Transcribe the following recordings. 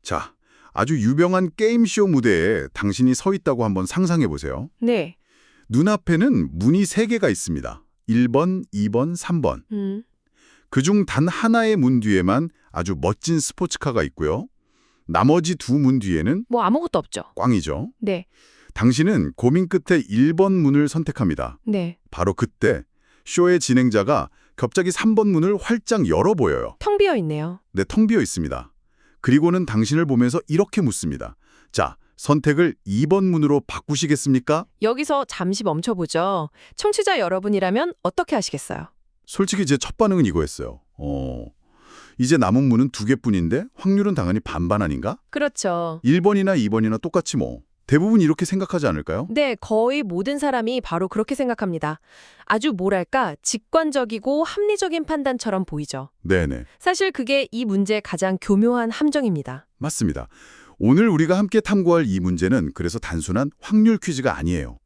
자, 아주 유명한 게임쇼 무대에 당신이 서 있다고 한번 상상해 보세요. 네. 눈앞에는 문이 3개가 있습니다. 1번, 2번, 3번. 그중 단 하나의 문 뒤에만 아주 멋진 스포츠카가 있고요. 나머지 2문 뒤에는 뭐 아무것도 없죠. 꽝이죠. 네. 당신은 고민 끝에 1번 문을 선택합니다. 네. 바로 그때 쇼의 진행자가 갑자기 3번 문을 활짝 열어 보여요. 텅 비어 있네요. 네, 텅 비어 있습니다. 그리고는 당신을 보면서 이렇게 묻습니다. 자, 선택을 2번 문으로 바꾸시겠습니까? 여기서 잠시 멈춰보죠. 청취자 여러분이라면 어떻게 하시겠어요? 솔직히 제 첫 반응은 이거였어요. 이제 남은 문은 2개뿐인데 확률은 당연히 반반 아닌가? 그렇죠. 1번이나 2번이나 똑같지 뭐. 대부분 이렇게 생각하지 않을까요? 네, 거의 모든 사람이 바로 그렇게 생각합니다. 아주 뭐랄까, 직관적이고 합리적인 판단처럼 보이죠. 네네. 사실 그게 이 문제의 가장 교묘한 함정입니다. 맞습니다. 오늘 우리가 함께 탐구할 이 문제는 그래서 단순한 확률 퀴즈가 아니에요.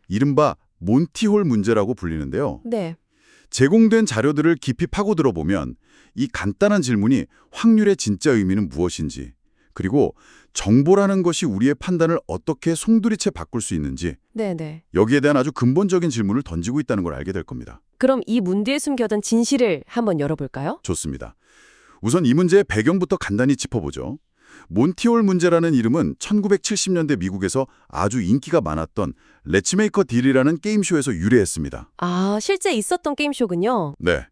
이른바 몬티홀 문제라고 불리는데요. 네. 제공된 자료들을 깊이 파고들어 보면 이 간단한 질문이 확률의 진짜 의미는 무엇인지, 그리고 정보라는 것이 우리의 판단을 어떻게 송두리째 바꿀 수 있는지, 네네. 여기에 대한 아주 근본적인 질문을 던지고 있다는 걸 알게 될 겁니다. 그럼 이 문 뒤에 숨겨둔 진실을 한번 열어볼까요? 좋습니다. 우선 이 문제의 배경부터 간단히 짚어보죠. 몬티홀 문제라는 이름은 1970년대 미국에서 아주 인기가 많았던 레츠메이커 딜이라는 게임쇼에서 유래했습니다. 아, 실제 있었던 게임쇼군요. 네,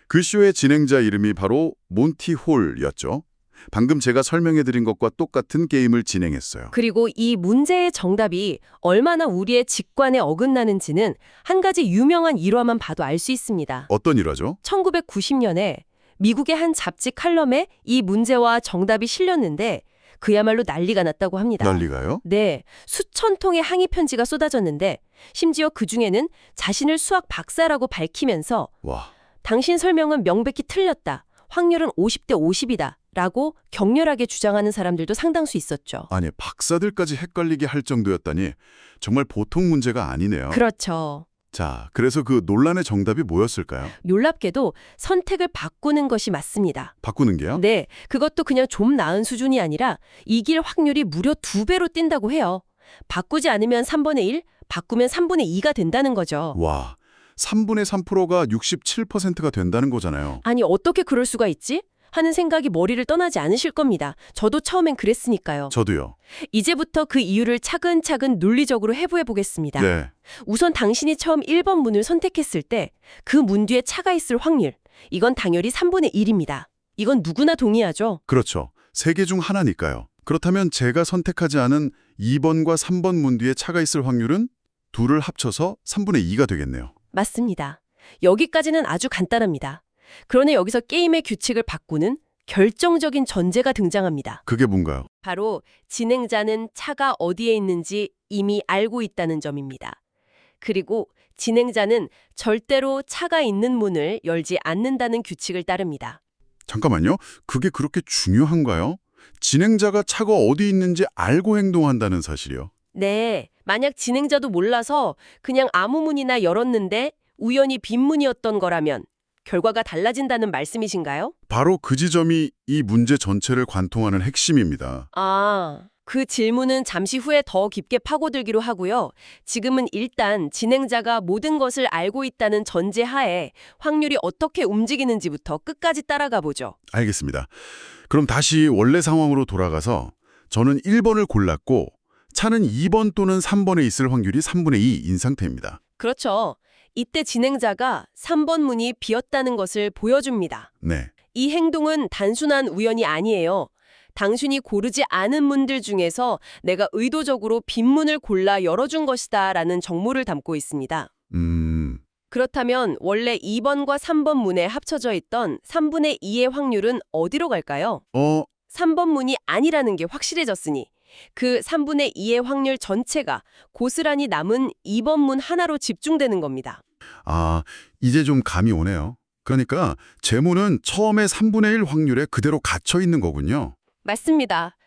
그 쇼의 진행자 이름이 바로 몬티홀이었죠. 방금 제가 설명해드린 것과 똑같은 게임을 진행했어요. 그리고 이 문제의 정답이 얼마나 우리의 직관에 어긋나는지는 한 가지 유명한 일화만 봐도 알 수 있습니다. 어떤 일화죠? 1990년에 미국의 한 잡지 칼럼에 이 문제와 정답이 실렸는데 그야말로 난리가 났다고 합니다. 난리가요? 네, 수천 통의 항의 편지가 쏟아졌는데 심지어 그중에는 자신을 수학 박사라고 밝히면서 와, 당신 설명은 명백히 틀렸다. 확률은 50대 50이다. 라고 격렬하게 주장하는 사람들도 상당수 있었죠. 아니 박사들까지 헷갈리게 할 정도였다니 정말 보통 문제가 아니네요. 그렇죠. 자, 그래서 그 논란의 정답이 뭐였을까요? 놀랍게도 선택을 바꾸는 것이 맞습니다. 바꾸는 게요? 네, 그것도 그냥 좀 나은 수준이 아니라 이길 확률이 무려 2배로 뛴다고 해요. 바꾸지 않으면 3분의 1, 바꾸면 3분의 2가 된다는 거죠. 와, 3분의 3%가 67%가 된다는 거잖아요. 아니, 어떻게 그럴 수가 있지? 하는 생각이 머리를 떠나지 않으실 겁니다. 저도 처음엔 그랬으니까요. 저도요. 이제부터 그 이유를 차근차근 논리적으로 해부해 보겠습니다. 네. 우선 당신이 처음 1번 문을 선택했을 때 그 문 뒤에 차가 있을 확률, 이건 당연히 3분의 1입니다. 이건 누구나 동의하죠? 그렇죠. 3개 중 하나니까요. 그렇다면 제가 선택하지 않은 2번과 3번 문 뒤에 차가 있을 확률은 둘을 합쳐서 3분의 2가 되겠네요. 맞습니다. 여기까지는 아주 간단합니다. 그러나 여기서 게임의 규칙을 바꾸는 결정적인 전제가 등장합니다. 그게 뭔가요? 바로 진행자는 차가 어디에 있는지 이미 알고 있다는 점입니다. 그리고 진행자는 절대로 차가 있는 문을 열지 않는다는 규칙을 따릅니다. 잠깐만요. 그게 그렇게 중요한가요? 진행자가 차가 어디 있는지 알고 행동한다는 사실이요. 네, 만약 진행자도 몰라서 그냥 아무 문이나 열었는데 우연히 빈 문이었던 거라면 결과가 달라진다는 말씀이신가요? 바로 그 지점이 이 문제 전체를 관통하는 핵심입니다. 아, 그 질문은 잠시 후에 더 깊게 파고들기로 하고요. 지금은 일단 진행자가 모든 것을 알고 있다는 전제하에 확률이 어떻게 움직이는지부터 끝까지 따라가 보죠. 알겠습니다. 그럼 다시 원래 상황으로 돌아가서 저는 1번을 골랐고 차는 2번 또는 3번에 있을 확률이 3분의 2인 상태입니다. 그렇죠. 이때 진행자가 3번 문이 비었다는 것을 보여줍니다. 네. 이 행동은 단순한 우연이 아니에요. 당신이 고르지 않은 문들 중에서 내가 의도적으로 빈 문을 골라 열어준 것이다 라는 정보를 담고 있습니다. 그렇다면 원래 2번과 3번 문에 합쳐져 있던 3분의 2의 확률은 어디로 갈까요? 3번 문이 아니라는 게 확실해졌으니 그 3분의 2의 확률 전체가 고스란히 남은 2번 문 하나로 집중되는 겁니다. 아, 이제 좀 감이 오네요. 그러니까 제 문은 처음에 3분의 1 확률에 그대로 갇혀 있는 거군요. 맞습니다.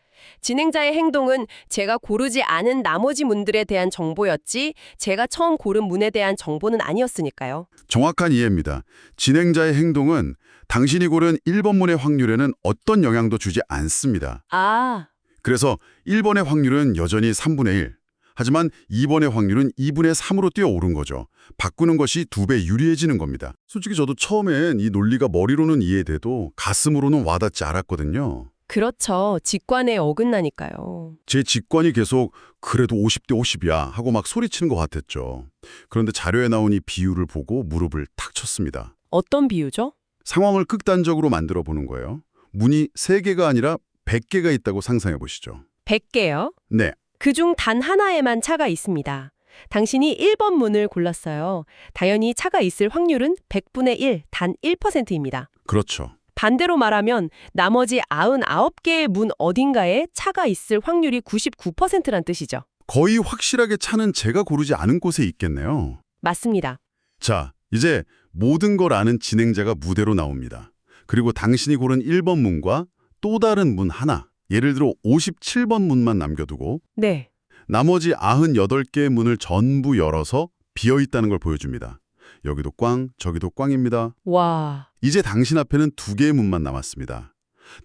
진행자의 행동은 제가 고르지 않은 나머지 문들에 대한 정보였지 제가 처음 고른 문에 대한 정보는 아니었으니까요. 정확한 이해입니다. 진행자의 행동은 당신이 고른 1번 문의 확률에는 어떤 영향도 주지 않습니다. 아, 그래서 1번의 확률은 여전히 3분의 1. 하지만 2번의 확률은 2분의 3으로 뛰어오른 거죠. 바꾸는 것이 2배 유리해지는 겁니다. 솔직히 저도 처음엔 이 논리가 머리로는 이해돼도 가슴으로는 와닿지 않았거든요. 그렇죠. 직관에 어긋나니까요. 제 직관이 계속 그래도 50대 50이야 하고 막 소리치는 것 같았죠. 그런데 자료에 나온 이 비율을 보고 무릎을 탁 쳤습니다. 어떤 비유죠? 상황을 극단적으로 만들어 보는 거예요. 문이 3개가 아니라 100개가 있다고 상상해 보시죠. 100개요? 네, 그중 단 하나에만 차가 있습니다. 당신이 1번 문을 골랐어요. 당연히 차가 있을 확률은 100분의 1, 단 1%입니다. 그렇죠. 반대로 말하면 나머지 99개의 문 어딘가에 차가 있을 확률이 99%란 뜻이죠. 거의 확실하게 차는 제가 고르지 않은 곳에 있겠네요. 맞습니다. 자, 이제 모든 걸 아는 진행자가 무대로 나옵니다. 그리고 당신이 고른 1번 문과 또 다른 문 하나, 예를 들어 57번 문만 남겨두고 네. 나머지 98개의 문을 전부 열어서 비어있다는 걸 보여줍니다. 여기도 꽝, 저기도 꽝입니다. 와, 이제 당신 앞에는 2개의 문만 남았습니다.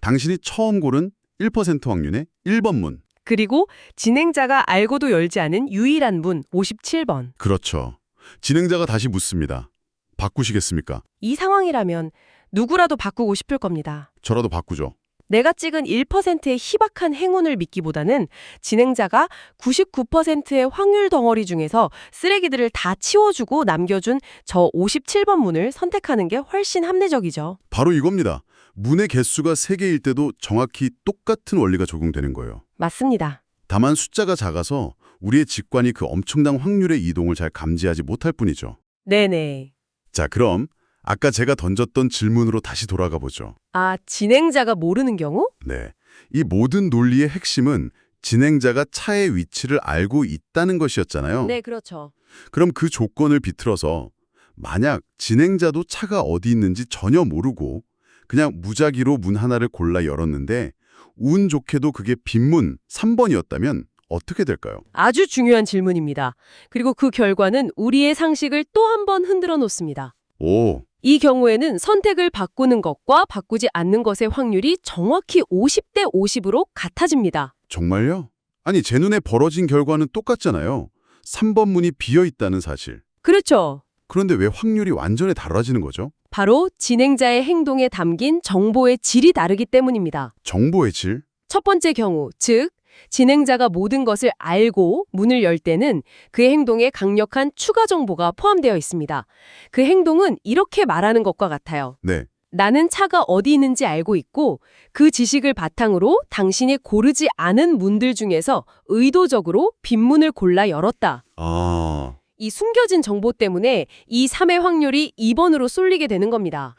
당신이 처음 고른 1% 확률의 1번 문. 그리고 진행자가 알고도 열지 않은 유일한 문 57번. 그렇죠. 진행자가 다시 묻습니다. 바꾸시겠습니까? 이 상황이라면 누구라도 바꾸고 싶을 겁니다. 저라도 바꾸죠. 내가 찍은 1%의 희박한 행운을 믿기보다는 진행자가 99%의 확률 덩어리 중에서 쓰레기들을 다 치워주고 남겨준 저 57번 문을 선택하는 게 훨씬 합리적이죠. 바로 이겁니다. 문의 개수가 3개일 때도 정확히 똑같은 원리가 적용되는 거예요. 맞습니다. 다만 숫자가 작아서 우리의 직관이 그 엄청난 확률의 이동을 잘 감지하지 못할 뿐이죠. 네네. 자, 그럼 아까 제가 던졌던 질문으로 다시 돌아가 보죠. 아, 진행자가 모르는 경우? 네. 이 모든 논리의 핵심은 진행자가 차의 위치를 알고 있다는 것이었잖아요. 네, 그렇죠. 그럼 그 조건을 비틀어서 만약 진행자도 차가 어디 있는지 전혀 모르고 그냥 무작위로 문 하나를 골라 열었는데 운 좋게도 그게 빈문 3번이었다면 어떻게 될까요? 아주 중요한 질문입니다. 그리고 그 결과는 우리의 상식을 또 한 번 흔들어 놓습니다. 오, 이 경우에는 선택을 바꾸는 것과 바꾸지 않는 것의 확률이 정확히 50대 50으로 같아집니다. 정말요? 아니, 제 눈에 벌어진 결과는 똑같잖아요. 3번 문이 비어있다는 사실. 그렇죠. 그런데 왜 확률이 완전히 달라지는 거죠? 바로 진행자의 행동에 담긴 정보의 질이 다르기 때문입니다. 정보의 질? 첫 번째 경우, 즉 진행자가 모든 것을 알고 문을 열 때는 그의 행동에 강력한 추가 정보가 포함되어 있습니다. 그 행동은 이렇게 말하는 것과 같아요. 네. 나는 차가 어디 있는지 알고 있고 그 지식을 바탕으로 당신이 고르지 않은 문들 중에서 의도적으로 빈문을 골라 열었다. 아, 이 숨겨진 정보 때문에 이 3의 확률이 2번으로 쏠리게 되는 겁니다.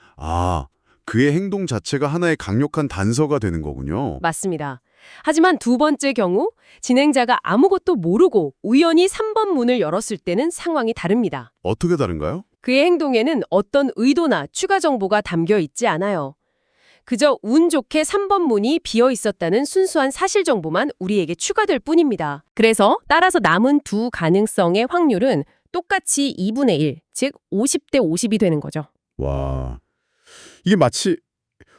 그의 행동 자체가 하나의 강력한 단서가 되는 거군요. 맞습니다. 하지만 두 번째 경우 진행자가 아무것도 모르고 우연히 3번 문을 열었을 때는 상황이 다릅니다. 어떻게 다른가요? 그의 행동에는 어떤 의도나 추가 정보가 담겨 있지 않아요. 그저 운 좋게 3번 문이 비어 있었다는 순수한 사실 정보만 우리에게 추가될 뿐입니다. 그래서 따라서 남은 두 가능성의 확률은 똑같이 2분의 1, 즉 50대 50이 되는 거죠. 와, 이게 마치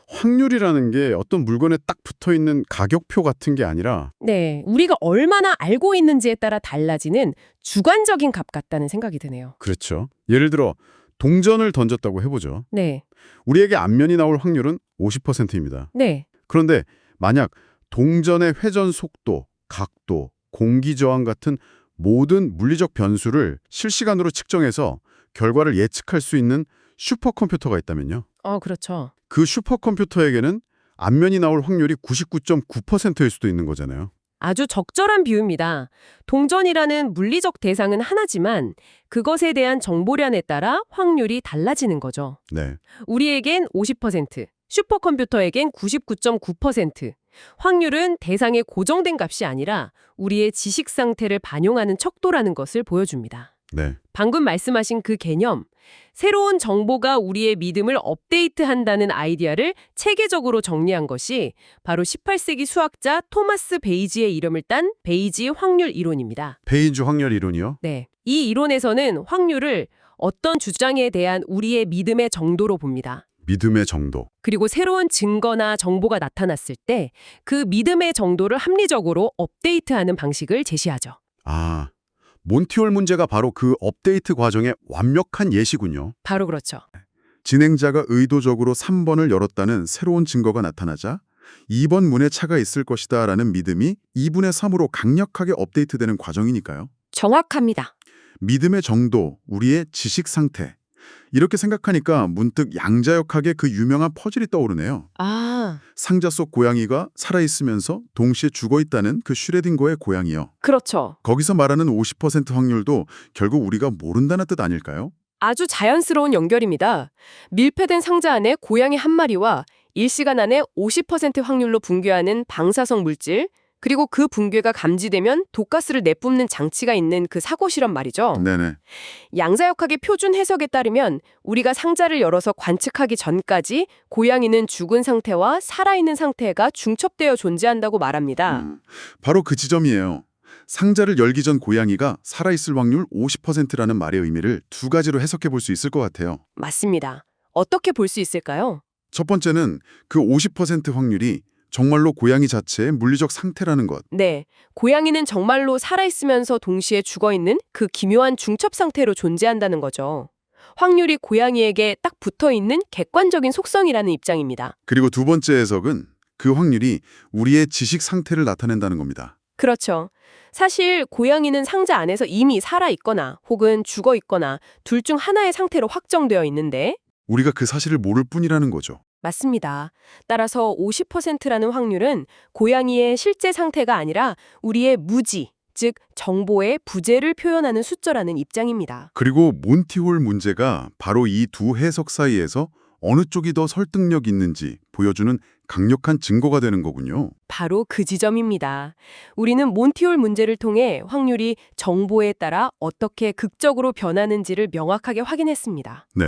확률이라는 게 어떤 물건에 딱 붙어있는 가격표 같은 게 아니라 네, 우리가 얼마나 알고 있는지에 따라 달라지는 주관적인 값 같다는 생각이 드네요. 그렇죠. 예를 들어 동전을 던졌다고 해보죠. 네, 우리에게 앞면이 나올 확률은 50%입니다. 네, 그런데 만약 동전의 회전 속도, 각도, 공기 저항 같은 모든 물리적 변수를 실시간으로 측정해서 결과를 예측할 수 있는 슈퍼컴퓨터가 있다면요. 그렇죠. 그 슈퍼컴퓨터에게는 앞면이 나올 확률이 99.9%일 수도 있는 거잖아요. 아주 적절한 비유입니다. 동전이라는 물리적 대상은 하나지만 그것에 대한 정보량에 따라 확률이 달라지는 거죠. 네. 우리에겐 50%, 슈퍼컴퓨터에겐 99.9%. 확률은 대상의 고정된 값이 아니라 우리의 지식 상태를 반영하는 척도라는 것을 보여줍니다. 네. 방금 말씀하신 그 개념, 새로운 정보가 우리의 믿음을 업데이트한다는 아이디어를 체계적으로 정리한 것이 바로 18세기 수학자 토마스 베이지의 이름을 딴 베이지 확률 이론입니다. 베이지 확률 이론이요? 네. 이 이론에서는 확률을 어떤 주장에 대한 우리의 믿음의 정도로 봅니다. 믿음의 정도. 그리고 새로운 증거나 정보가 나타났을 때 그 믿음의 정도를 합리적으로 업데이트하는 방식을 제시하죠. 아, 몬티올 문제가 바로 그 업데이트 과정의 완벽한 예시군요. 바로 그렇죠. 진행자가 의도적으로 3번을 열었다는 새로운 증거가 나타나자 2번 문에 차가 있을 것이다 라는 믿음이 2분의 3으로 강력하게 업데이트되는 과정이니까요. 정확합니다. 믿음의 정도, 우리의 지식 상태. 이렇게 생각하니까 문득 양자역학의 그 유명한 퍼즐이 떠오르네요. 아, 상자 속 고양이가 살아있으면서 동시에 죽어있다는 그 슈레딩거의 고양이요. 그렇죠. 거기서 말하는 50% 확률도 결국 우리가 모른다는 뜻 아닐까요? 아주 자연스러운 연결입니다. 밀폐된 상자 안에 고양이 한 마리와 1시간 안에 50% 확률로 붕괴하는 방사성 물질, 그리고 그 붕괴가 감지되면 독가스를 내뿜는 장치가 있는 그 사고 실험 말이죠. 네네. 양자역학의 표준 해석에 따르면 우리가 상자를 열어서 관측하기 전까지 고양이는 죽은 상태와 살아있는 상태가 중첩되어 존재한다고 말합니다. 바로 그 지점이에요. 상자를 열기 전 고양이가 살아있을 확률 50%라는 말의 의미를 두 가지로 해석해 볼 수 있을 것 같아요. 맞습니다. 어떻게 볼 수 있을까요? 첫 번째는 그 50% 확률이 정말로 고양이 자체의 물리적 상태라는 것. 네, 고양이는 정말로 살아있으면서 동시에 죽어있는 그 기묘한 중첩 상태로 존재한다는 거죠. 확률이 고양이에게 딱 붙어있는 객관적인 속성이라는 입장입니다. 그리고 두 번째 해석은 그 확률이 우리의 지식 상태를 나타낸다는 겁니다. 그렇죠. 사실 고양이는 상자 안에서 이미 살아있거나 혹은 죽어있거나 둘 중 하나의 상태로 확정되어 있는데 우리가 그 사실을 모를 뿐이라는 거죠. 맞습니다. 따라서 50%라는 확률은 고양이의 실제 상태가 아니라 우리의 무지, 즉 정보의 부재를 표현하는 숫자라는 입장입니다. 그리고 몬티홀 문제가 바로 이 두 해석 사이에서 어느 쪽이 더 설득력 있는지 보여주는 강력한 증거가 되는 거군요. 바로 그 지점입니다. 우리는 몬티올 문제를 통해 확률이 정보에 따라 어떻게 극적으로 변하는지를 명확하게 확인했습니다. 네.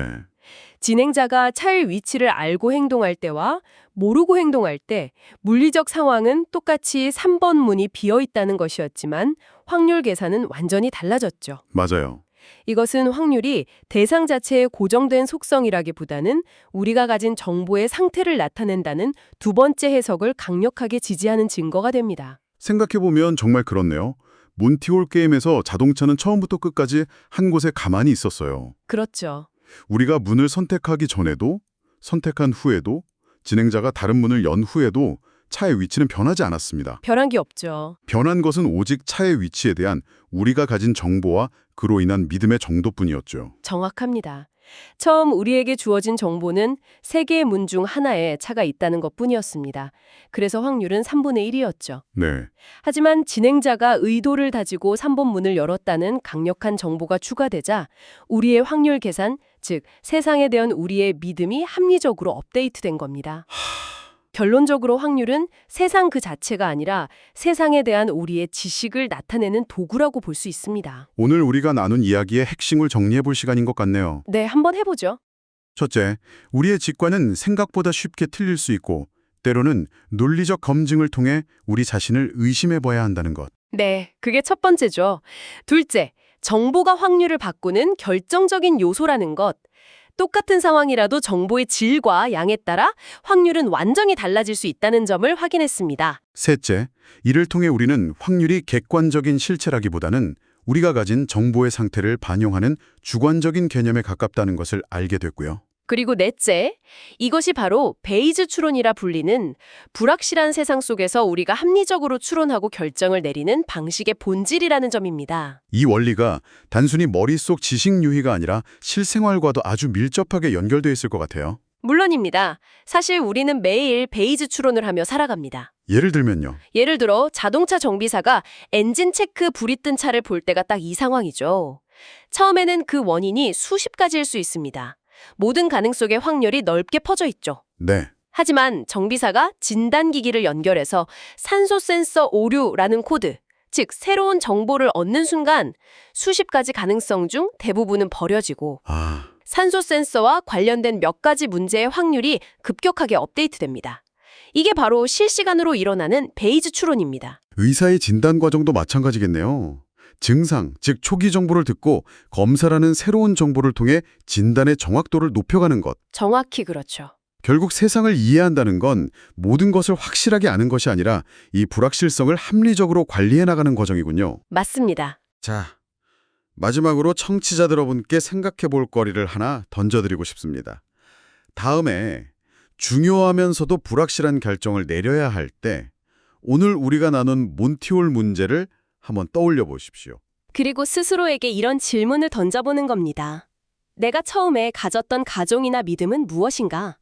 진행자가 차의 위치를 알고 행동할 때와 모르고 행동할 때 물리적 상황은 똑같이 3번 문이 비어 있다는 것이었지만 확률 계산은 완전히 달라졌죠. 맞아요. 이것은 확률이 대상 자체의 고정된 속성이라기보다는 우리가 가진 정보의 상태를 나타낸다는 두 번째 해석을 강력하게 지지하는 증거가 됩니다. 생각해보면 정말 그렇네요. 몬티홀 게임에서 자동차는 처음부터 끝까지 한 곳에 가만히 있었어요. 그렇죠. 우리가 문을 선택하기 전에도, 선택한 후에도, 진행자가 다른 문을 연 후에도 차의 위치는 변하지 않았습니다. 변한 게 없죠. 변한 것은 오직 차의 위치에 대한 우리가 가진 정보와 그로 인한 믿음의 정도뿐이었죠. 정확합니다. 처음 우리에게 주어진 정보는 세 개의 문 중 하나에 차가 있다는 것뿐이었습니다. 그래서 확률은 3분의 1이었죠. 네. 하지만 진행자가 의도를 다지고 3번 문을 열었다는 강력한 정보가 추가되자 우리의 확률 계산, 즉 세상에 대한 우리의 믿음이 합리적으로 업데이트된 겁니다. 결론적으로 확률은 세상 그 자체가 아니라 세상에 대한 우리의 지식을 나타내는 도구라고 볼 수 있습니다. 오늘 우리가 나눈 이야기의 핵심을 정리해볼 시간인 것 같네요. 네, 한번 해보죠. 첫째, 우리의 직관은 생각보다 쉽게 틀릴 수 있고 때로는 논리적 검증을 통해 우리 자신을 의심해봐야 한다는 것. 네, 그게 첫 번째죠. 둘째, 정보가 확률을 바꾸는 결정적인 요소라는 것. 똑같은 상황이라도 정보의 질과 양에 따라 확률은 완전히 달라질 수 있다는 점을 확인했습니다. 셋째, 이를 통해 우리는 확률이 객관적인 실체라기보다는 우리가 가진 정보의 상태를 반영하는 주관적인 개념에 가깝다는 것을 알게 됐고요. 그리고 넷째, 이것이 바로 베이즈 추론이라 불리는 불확실한 세상 속에서 우리가 합리적으로 추론하고 결정을 내리는 방식의 본질이라는 점입니다. 이 원리가 단순히 머릿속 지식 유희가 아니라 실생활과도 아주 밀접하게 연결되어 있을 것 같아요. 물론입니다. 사실 우리는 매일 베이즈 추론을 하며 살아갑니다. 예를 들면요. 예를 들어 자동차 정비사가 엔진 체크 불이 뜬 차를 볼 때가 딱 이 상황이죠. 처음에는 그 원인이 수십 가지일 수 있습니다. 모든 가능 속의 확률이 넓게 퍼져 있죠. 네. 하지만 정비사가 진단기기를 연결해서 산소 센서 오류라는 코드, 즉 새로운 정보를 얻는 순간 수십 가지 가능성 중 대부분은 버려지고 산소 센서와 관련된 몇 가지 문제의 확률이 급격하게 업데이트됩니다. 이게 바로 실시간으로 일어나는 베이즈 추론입니다. 의사의 진단 과정도 마찬가지겠네요. 증상, 즉 초기 정보를 듣고 검사라는 새로운 정보를 통해 진단의 정확도를 높여가는 것. 정확히 그렇죠. 결국 세상을 이해한다는 건 모든 것을 확실하게 아는 것이 아니라 이 불확실성을 합리적으로 관리해 나가는 과정이군요. 맞습니다. 자, 마지막으로 청취자들 여러분께 생각해 볼 거리를 하나 던져드리고 싶습니다. 다음에 중요하면서도 불확실한 결정을 내려야 할 때 오늘 우리가 나눈 몬티올 문제를 한번 떠올려 보십시오. 그리고 스스로에게 이런 질문을 던져보는 겁니다. 내가 처음에 가졌던 가종이나 믿음은 무엇인가?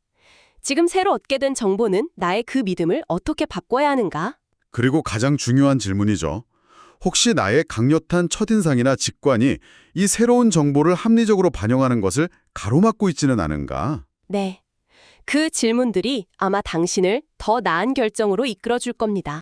지금 새로 얻게 된 정보는 나의 그 믿음을 어떻게 바꿔야 하는가? 그리고 가장 중요한 질문이죠. 혹시 나의 강력한 첫인상이나 직관이 이 새로운 정보를 합리적으로 반영하는 것을 가로막고 있지는 않은가? 네. 그 질문들이 아마 당신을 더 나은 결정으로 이끌어 줄 겁니다.